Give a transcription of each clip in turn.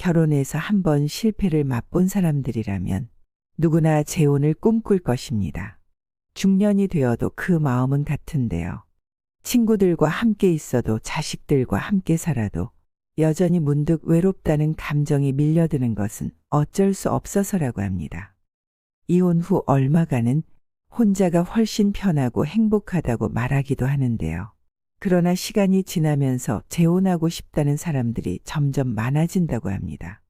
결혼해서 한 번 실패를 맛본 사람들이라면 누구나 재혼을 꿈꿀 것입니다. 중년이 되어도 그 마음은 같은데요. 친구들과 함께 있어도 자식들과 함께 살아도 여전히 문득 외롭다는 감정이 밀려드는 것은 어쩔 수 없어서라고 합니다. 이혼 후 얼마간은 혼자가 훨씬 편하고 행복하다고 말하기도 하는데요. 그러나 시간이 지나면서 재혼하고 싶다는 사람들이 점점 많아진다고 합니다.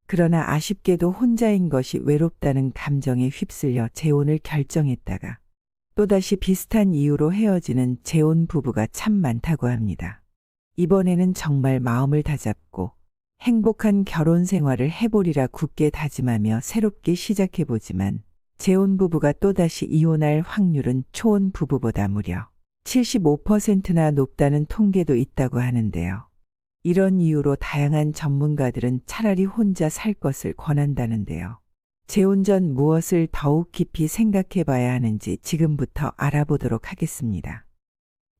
그러나 아쉽게도 혼자인 것이 외롭다는 감정에 휩쓸려 재혼을 결정했다가 또다시 비슷한 이유로 헤어지는 재혼 부부가 참 많다고 합니다. 이번에는 정말 마음을 다잡고 행복한 결혼 생활을 해보리라 굳게 다짐하며 새롭게 시작해보지만 재혼 부부가 또다시 이혼할 확률은 초혼 부부보다 무려 75%나 높다는 통계도 있다고 하는데요. 이런 이유로 다양한 전문가들은 차라리 혼자 살 것을 권한다는데요. 재혼 전 무엇을 더욱 깊이 생각해 봐야 하는지 지금부터 알아보도록 하겠습니다.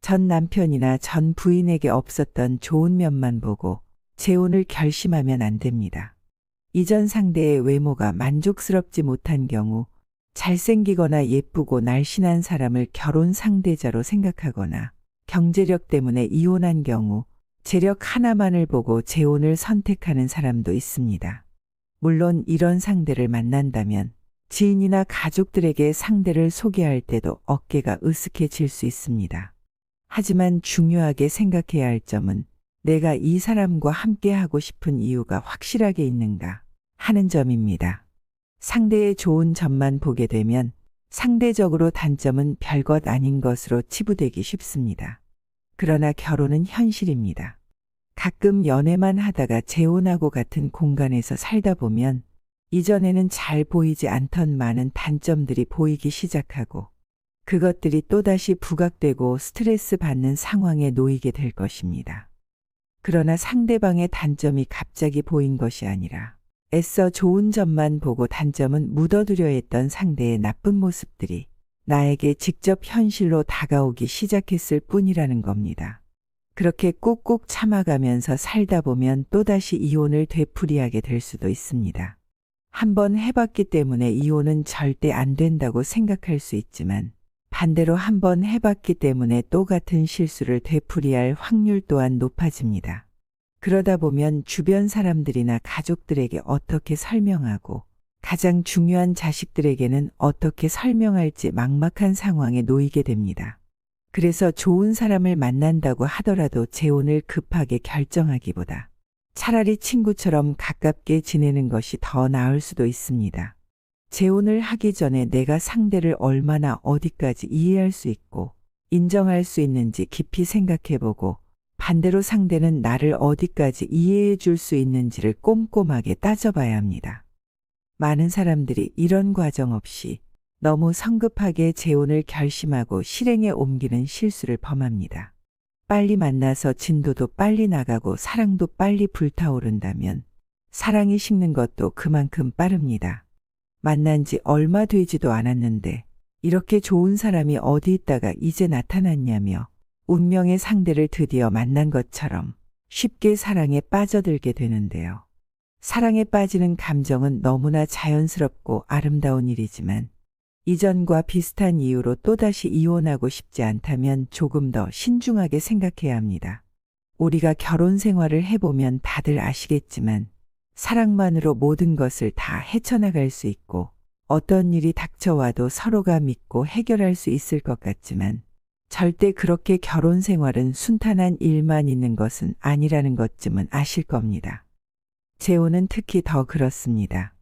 전 남편이나 전 부인에게 없었던 좋은 면만 보고 재혼을 결심하면 안 됩니다. 이전 상대의 외모가 만족스럽지 못한 경우 잘생기거나 예쁘고 날씬한 사람을 결혼 상대자로 생각하거나 경제력 때문에 이혼한 경우 재력 하나만을 보고 재혼을 선택하는 사람도 있습니다. 물론 이런 상대를 만난다면 지인이나 가족들에게 상대를 소개할 때도 어깨가 으쓱해질 수 있습니다. 하지만 중요하게 생각해야 할 점은 내가 이 사람과 함께 하고 싶은 이유가 확실하게 있는가 하는 점입니다. 상대의 좋은 점만 보게 되면 상대적으로 단점은 별것 아닌 것으로 치부되기 쉽습니다. 그러나 결혼은 현실입니다. 가끔 연애만 하다가 재혼하고 같은 공간에서 살다 보면 이전에는 잘 보이지 않던 많은 단점들이 보이기 시작하고 그것들이 또다시 부각되고 스트레스 받는 상황에 놓이게 될 것입니다. 그러나 상대방의 단점이 갑자기 보인 것이 아니라 애써 좋은 점만 보고 단점은 묻어두려 했던 상대의 나쁜 모습들이 나에게 직접 현실로 다가오기 시작했을 뿐이라는 겁니다. 그렇게 꾹꾹 참아가면서 살다 보면 또다시 이혼을 되풀이하게 될 수도 있습니다. 한번 해봤기 때문에 이혼은 절대 안 된다고 생각할 수 있지만 반대로 한번 해봤기 때문에 또 같은 실수를 되풀이할 확률 또한 높아집니다. 그러다 보면 주변 사람들이나 가족들에게 어떻게 설명하고 가장 중요한 자식들에게는 어떻게 설명할지 막막한 상황에 놓이게 됩니다. 그래서 좋은 사람을 만난다고 하더라도 재혼을 급하게 결정하기보다 차라리 친구처럼 가깝게 지내는 것이 더 나을 수도 있습니다. 재혼을 하기 전에 내가 상대를 얼마나 어디까지 이해할 수 있고 인정할 수 있는지 깊이 생각해보고 반대로 상대는 나를 어디까지 이해해 줄 수 있는지를 꼼꼼하게 따져봐야 합니다. 많은 사람들이 이런 과정 없이 너무 성급하게 재혼을 결심하고 실행에 옮기는 실수를 범합니다. 빨리 만나서 진도도 빨리 나가고 사랑도 빨리 불타오른다면 사랑이 식는 것도 그만큼 빠릅니다. 만난 지 얼마 되지도 않았는데 이렇게 좋은 사람이 어디 있다가 이제 나타났냐며 운명의 상대를 드디어 만난 것처럼 쉽게 사랑에 빠져들게 되는데요. 사랑에 빠지는 감정은 너무나 자연스럽고 아름다운 일이지만 이전과 비슷한 이유로 또다시 이혼하고 싶지 않다면 조금 더 신중하게 생각해야 합니다. 우리가 결혼 생활을 해보면 다들 아시겠지만 사랑만으로 모든 것을 다 헤쳐나갈 수 있고 어떤 일이 닥쳐와도 서로가 믿고 해결할 수 있을 것 같지만 절대 그렇게 결혼 생활은 순탄한 일만 있는 것은 아니라는 것쯤은 아실 겁니다. 재혼은 특히 더 그렇습니다.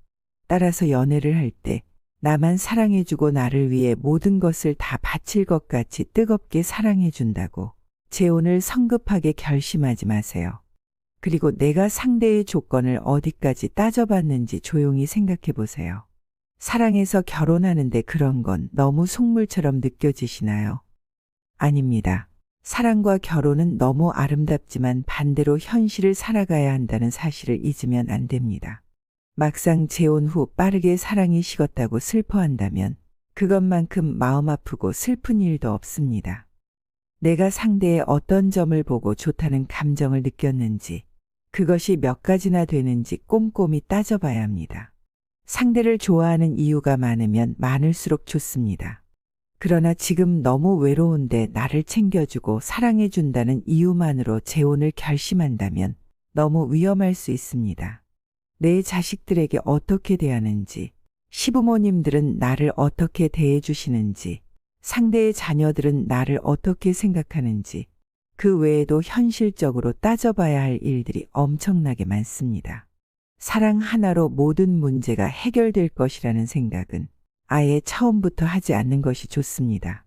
따라서 연애를 할 때 나만 사랑해주고 나를 위해 모든 것을 다 바칠 것 같이 뜨겁게 사랑해준다고 재혼을 성급하게 결심하지 마세요. 그리고 내가 상대의 조건을 어디까지 따져봤는지 조용히 생각해 보세요. 사랑해서 결혼하는데 그런 건 너무 속물처럼 느껴지시나요? 아닙니다. 사랑과 결혼은 너무 아름답지만 반대로 현실을 살아가야 한다는 사실을 잊으면 안 됩니다. 막상 재혼 후 빠르게 사랑이 식었다고 슬퍼한다면 그것만큼 마음 아프고 슬픈 일도 없습니다. 내가 상대의 어떤 점을 보고 좋다는 감정을 느꼈는지, 그것이 몇 가지나 되는지 꼼꼼히 따져봐야 합니다. 상대를 좋아하는 이유가 많으면 많을수록 좋습니다. 그러나 지금 너무 외로운데 나를 챙겨주고 사랑해준다는 이유만으로 재혼을 결심한다면 너무 위험할 수 있습니다. 내 자식들에게 어떻게 대하는지, 시부모님들은 나를 어떻게 대해주시는지, 상대의 자녀들은 나를 어떻게 생각하는지, 그 외에도 현실적으로 따져봐야 할 일들이 엄청나게 많습니다. 사랑 하나로 모든 문제가 해결될 것이라는 생각은 아예 처음부터 하지 않는 것이 좋습니다.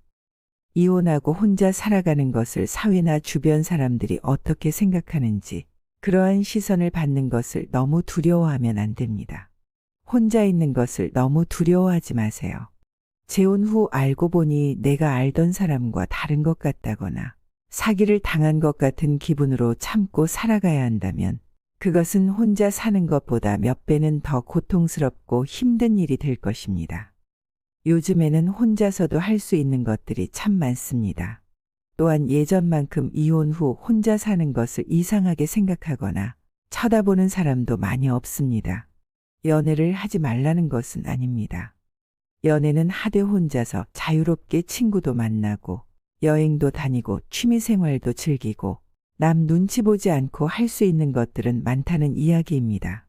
이혼하고 혼자 살아가는 것을 사회나 주변 사람들이 어떻게 생각하는지 그러한 시선을 받는 것을 너무 두려워하면 안 됩니다. 혼자 있는 것을 너무 두려워하지 마세요. 재혼 후 알고 보니 내가 알던 사람과 다른 것 같다거나 사기를 당한 것 같은 기분으로 참고 살아가야 한다면 그것은 혼자 사는 것보다 몇 배는 더 고통스럽고 힘든 일이 될 것입니다. 요즘에는 혼자서도 할 수 있는 것들이 참 많습니다. 또한 예전만큼 이혼 후 혼자 사는 것을 이상하게 생각하거나 쳐다보는 사람도 많이 없습니다. 연애를 하지 말라는 것은 아닙니다. 연애는 하되 혼자서 자유롭게 친구도 만나고 여행도 다니고 취미생활도 즐기고 남 눈치 보지 않고 할 수 있는 것들은 많다는 이야기입니다.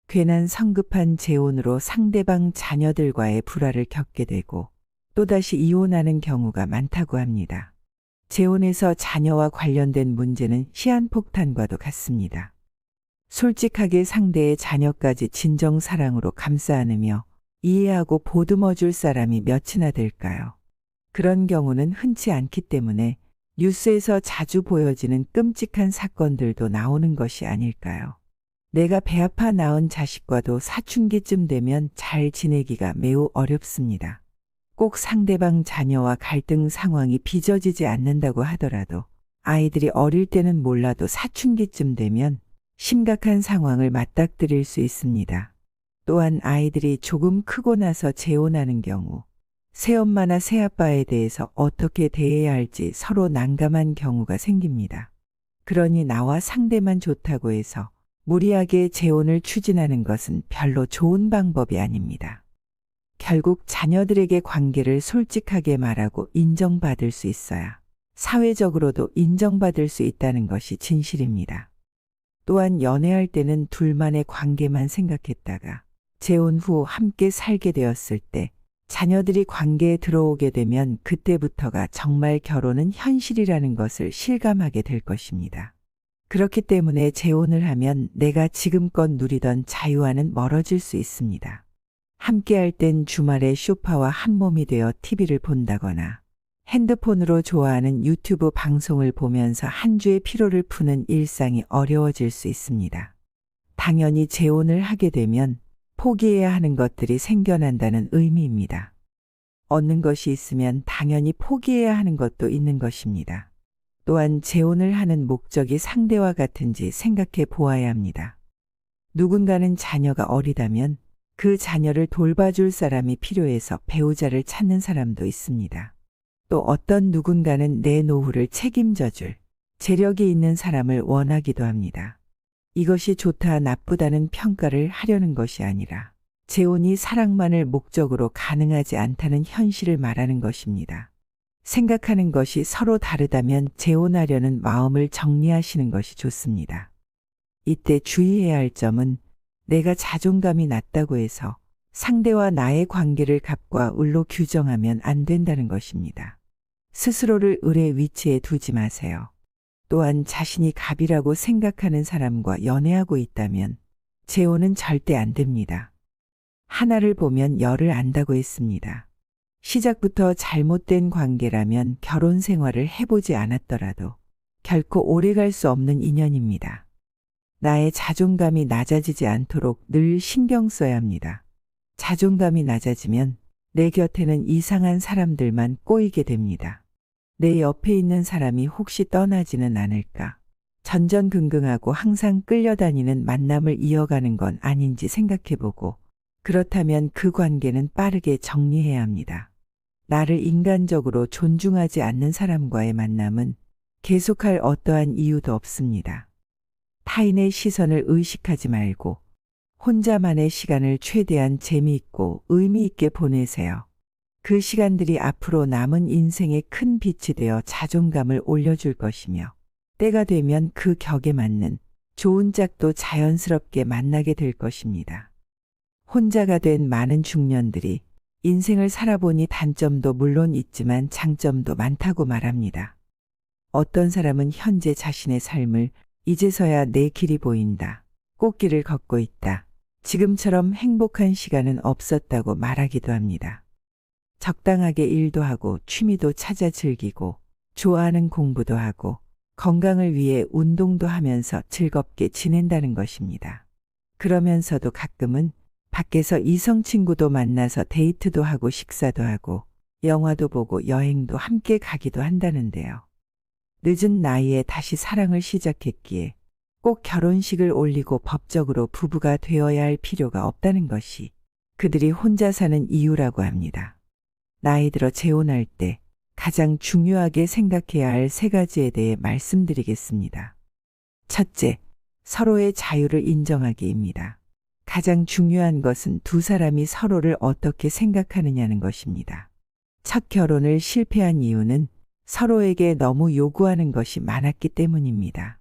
괜한 성급한 재혼으로 상대방 자녀들과의 불화를 겪게 되고 또다시 이혼하는 경우가 많다고 합니다. 재혼에서 자녀와 관련된 문제는 시한폭탄과도 같습니다. 솔직하게 상대의 자녀까지 진정사랑으로 감싸 안으며 이해하고 보듬어줄 사람이 몇이나 될까요? 그런 경우는 흔치 않기 때문에 뉴스에서 자주 보여지는 끔찍한 사건들도 나오는 것이 아닐까요? 내가 배 아파 낳은 자식과도 사춘기쯤 되면 잘 지내기가 매우 어렵습니다. 꼭 상대방 자녀와 갈등 상황이 빚어지지 않는다고 하더라도 아이들이 어릴 때는 몰라도 사춘기쯤 되면 심각한 상황을 맞닥뜨릴 수 있습니다. 또한 아이들이 조금 크고 나서 재혼하는 경우 새엄마나 새아빠에 대해서 어떻게 대해야 할지 서로 난감한 경우가 생깁니다. 그러니 나와 상대만 좋다고 해서 무리하게 재혼을 추진하는 것은 별로 좋은 방법이 아닙니다. 결국 자녀들에게 관계를 솔직하게 말하고 인정받을 수 있어야 사회적으로도 인정받을 수 있다는 것이 진실입니다. 또한 연애할 때는 둘만의 관계만 생각했다가 재혼 후 함께 살게 되었을 때 자녀들이 관계에 들어오게 되면 그때부터가 정말 결혼은 현실이라는 것을 실감하게 될 것입니다. 그렇기 때문에 재혼을 하면 내가 지금껏 누리던 자유와는 멀어질 수 있습니다. 함께할 땐 주말에 소파와 한몸이 되어 TV를 본다거나 핸드폰으로 좋아하는 유튜브 방송을 보면서 한 주의 피로를 푸는 일상이 어려워질 수 있습니다. 당연히 재혼을 하게 되면 포기해야 하는 것들이 생겨난다는 의미입니다. 얻는 것이 있으면 당연히 포기해야 하는 것도 있는 것입니다. 또한 재혼을 하는 목적이 상대와 같은지 생각해 보아야 합니다. 누군가는 자녀가 어리다면 그 자녀를 돌봐줄 사람이 필요해서 배우자를 찾는 사람도 있습니다. 또 어떤 누군가는 내 노후를 책임져줄 재력이 있는 사람을 원하기도 합니다. 이것이 좋다 나쁘다는 평가를 하려는 것이 아니라 재혼이 사랑만을 목적으로 가능하지 않다는 현실을 말하는 것입니다. 생각하는 것이 서로 다르다면 재혼하려는 마음을 정리하시는 것이 좋습니다. 이때 주의해야 할 점은 내가 자존감이 낮다고 해서 상대와 나의 관계를 갑과 을로 규정하면 안 된다는 것입니다. 스스로를 을의 위치에 두지 마세요. 또한 자신이 갑이라고 생각하는 사람과 연애하고 있다면 재혼은 절대 안 됩니다. 하나를 보면 열을 안다고 했습니다. 시작부터 잘못된 관계라면 결혼 생활을 해보지 않았더라도 결코 오래갈 수 없는 인연입니다. 나의 자존감이 낮아지지 않도록 늘 신경 써야 합니다. 자존감이 낮아지면 내 곁에는 이상한 사람들만 꼬이게 됩니다. 내 옆에 있는 사람이 혹시 떠나지는 않을까? 전전긍긍하고 항상 끌려다니는 만남을 이어가는 건 아닌지 생각해보고 그렇다면 그 관계는 빠르게 정리해야 합니다. 나를 인간적으로 존중하지 않는 사람과의 만남은 계속할 어떠한 이유도 없습니다. 타인의 시선을 의식하지 말고 혼자만의 시간을 최대한 재미있고 의미 있게 보내세요. 그 시간들이 앞으로 남은 인생에 큰 빛이 되어 자존감을 올려줄 것이며 때가 되면 그 격에 맞는 좋은 짝도 자연스럽게 만나게 될 것입니다. 혼자가 된 많은 중년들이 인생을 살아보니 단점도 물론 있지만 장점도 많다고 말합니다. 어떤 사람은 현재 자신의 삶을 이제서야 내 길이 보인다, 꽃길을 걷고 있다, 지금처럼 행복한 시간은 없었다고 말하기도 합니다. 적당하게 일도 하고 취미도 찾아 즐기고 좋아하는 공부도 하고 건강을 위해 운동도 하면서 즐겁게 지낸다는 것입니다. 그러면서도 가끔은 밖에서 이성 친구도 만나서 데이트도 하고 식사도 하고 영화도 보고 여행도 함께 가기도 한다는데요. 늦은 나이에 다시 사랑을 시작했기에 꼭 결혼식을 올리고 법적으로 부부가 되어야 할 필요가 없다는 것이 그들이 혼자 사는 이유라고 합니다. 나이 들어 재혼할 때 가장 중요하게 생각해야 할 3가지에 대해 말씀드리겠습니다. 첫째, 서로의 자유를 인정하기입니다. 가장 중요한 것은 두 사람이 서로를 어떻게 생각하느냐는 것입니다. 첫 결혼을 실패한 이유는 서로에게 너무 요구하는 것이 많았기 때문입니다.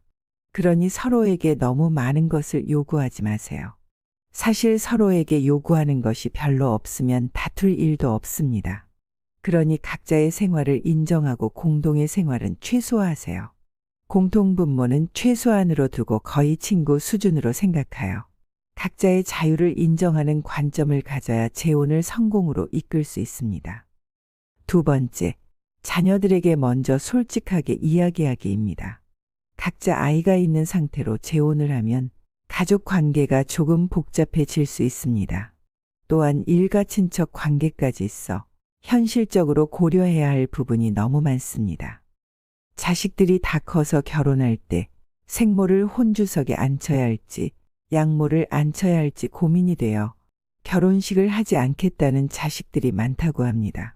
그러니 서로에게 너무 많은 것을 요구하지 마세요. 사실 서로에게 요구하는 것이 별로 없으면 다툴 일도 없습니다. 그러니 각자의 생활을 인정하고 공동의 생활은 최소화하세요. 공통분모는 최소한으로 두고 거의 친구 수준으로 생각하여 각자의 자유를 인정하는 관점을 가져야 재혼을 성공으로 이끌 수 있습니다. 두 번째, 자녀들에게 먼저 솔직하게 이야기하기입니다. 각자 아이가 있는 상태로 재혼을 하면 가족 관계가 조금 복잡해질 수 있습니다. 또한 일가 친척 관계까지 있어 현실적으로 고려해야 할 부분이 너무 많습니다. 자식들이 다 커서 결혼할 때 생모를 혼주석에 앉혀야 할지 양모를 앉혀야 할지 고민이 되어 결혼식을 하지 않겠다는 자식들이 많다고 합니다.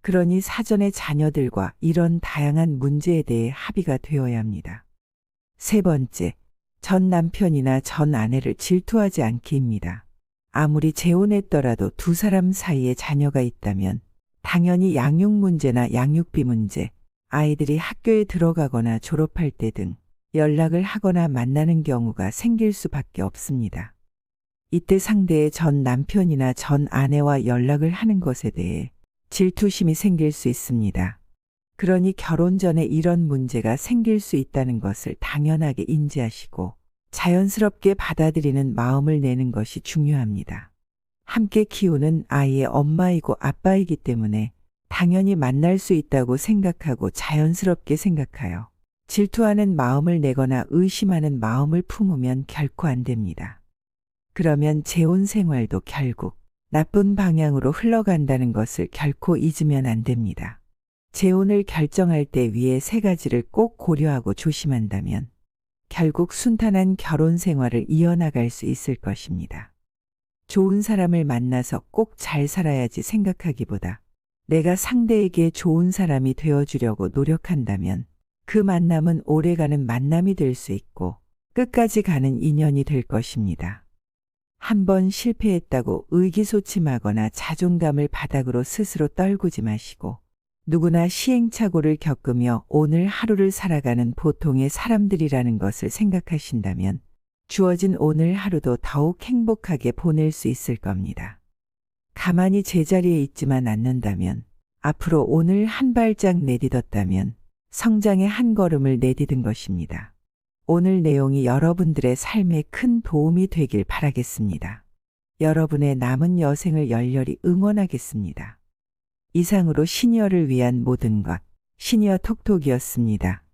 그러니 사전에 자녀들과 이런 다양한 문제에 대해 합의가 되어야 합니다. 세 번째, 전 남편이나 전 아내를 질투하지 않기입니다. 아무리 재혼했더라도 두 사람 사이에 자녀가 있다면 당연히 양육 문제나 양육비 문제, 아이들이 학교에 들어가거나 졸업할 때 등 연락을 하거나 만나는 경우가 생길 수밖에 없습니다. 이때 상대의 전 남편이나 전 아내와 연락을 하는 것에 대해 질투심이 생길 수 있습니다. 그러니 결혼 전에 이런 문제가 생길 수 있다는 것을 당연하게 인지하시고 자연스럽게 받아들이는 마음을 내는 것이 중요합니다. 함께 키우는 아이의 엄마이고 아빠이기 때문에 당연히 만날 수 있다고 생각하고 자연스럽게 생각하여 질투하는 마음을 내거나 의심하는 마음을 품으면 결코 안 됩니다. 그러면 재혼 생활도 결국 나쁜 방향으로 흘러간다는 것을 결코 잊으면 안 됩니다. 재혼을 결정할 때 위에 3가지를 꼭 고려하고 조심한다면 결국 순탄한 결혼 생활을 이어나갈 수 있을 것입니다. 좋은 사람을 만나서 꼭 잘 살아야지 생각하기보다 내가 상대에게 좋은 사람이 되어주려고 노력한다면 그 만남은 오래가는 만남이 될 수 있고 끝까지 가는 인연이 될 것입니다. 한번 실패했다고 의기소침하거나 자존감을 바닥으로 스스로 떨구지 마시고 누구나 시행착오를 겪으며 오늘 하루를 살아가는 보통의 사람들이라는 것을 생각하신다면 주어진 오늘 하루도 더욱 행복하게 보낼 수 있을 겁니다. 가만히 제자리에 있지만 않는다면 앞으로 오늘 한 발짝 내딛었다면 성장의 한 걸음을 내디딘 것입니다. 오늘 내용이 여러분들의 삶에 큰 도움이 되길 바라겠습니다. 여러분의 남은 여생을 열렬히 응원하겠습니다. 이상으로 시니어를 위한 모든 것, 시니어 톡톡이었습니다.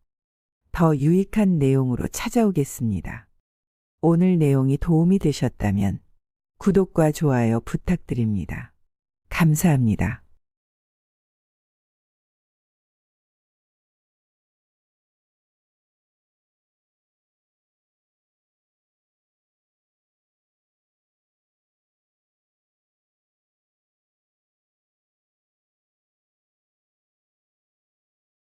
더 유익한 내용으로 찾아오겠습니다. 오늘 내용이 도움이 되셨다면 구독과 좋아요 부탁드립니다. 감사합니다.